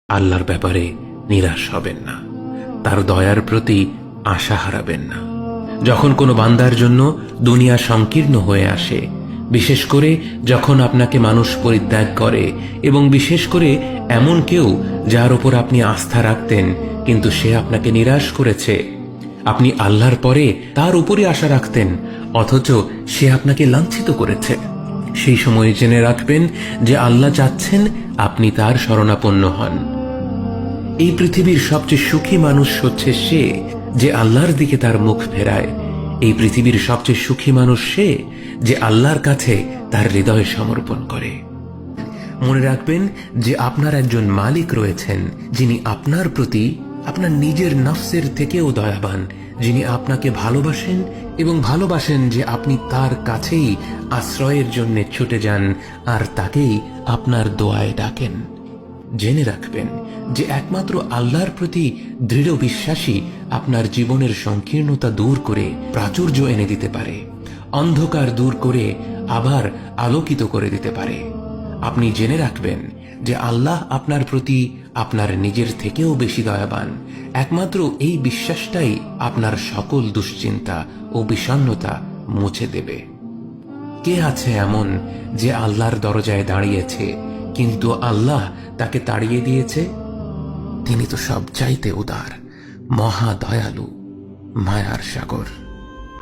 আল্লাহর ব্যাপারে নিরাশ হবেন না, তার দয়ার প্রতি আশা হারাবেন না। যখন কোনো বান্দার জন্য দুনিয়া সংকীর্ণ হয়ে আসে, বিশেষ করে যখন আপনাকে মানুষ পরিত্যাগ করে, এবং বিশেষ করে এমন কেউ যার উপর আপনি আস্থা রাখতেন কিন্তু সে আপনাকে নিরাশ করেছে, আপনি আল্লাহর পরে তার উপরই আশা রাখতেন অথচ সে আপনাকে লাঞ্ছিত করেছে, সেই সময় জেনে রাখবেন যে আল্লাহ চাচ্ছেন আপনি তার শরণাপন্ন হন। এই পৃথিবীর সবচেয়ে সুখী মানুষ হচ্ছে সে যে আল্লাহর দিকে তার মুখ ফেরায়। এই পৃথিবীর সবচেয়ে সুখী মানুষ সে যে আল্লাহর কাছে তার হৃদয় সমর্পণ করে। মনে রাখবেন যে আপনার একজন মালিক রয়েছেন যিনি আপনার প্রতি আপনার নিজের নফসের থেকেও দয়াবান, যিনি আপনাকে ভালোবাসেন এবং ভালোবাসেন যে আপনি তার কাছেই আশ্রয়ের জন্য ছুটে যান আর তাকেই আপনার দোয়ায় ডাকেন। জেনে রাখবেন যে একমাত্র আল্লাহর প্রতি দৃঢ় বিশ্বাসী আপনার জীবনের সংকীর্ণতা দূর করে প্রাচুর্য এনে দিতে পারে, অন্ধকার দূর করে আবার আলোকিত করে দিতে পারে। আপনি জেনে রাখবেন যে আল্লাহ আপনার প্রতি আপনার নিজের থেকেও বেশি দয়াবান। একমাত্র এই বিশ্বাসটাই আপনার সকল দুশ্চিন্তা ও বিষণ্ণতা মুছে দেবে। কে আছে এমন যে আল্লাহর দরজায় দাঁড়িয়েছে কিন্তু আল্লাহ তাকে তাড়িয়ে দিয়েছে? তিনি তো সবচাইতে উদার, মহা দয়ালু, মায়ার সাগর।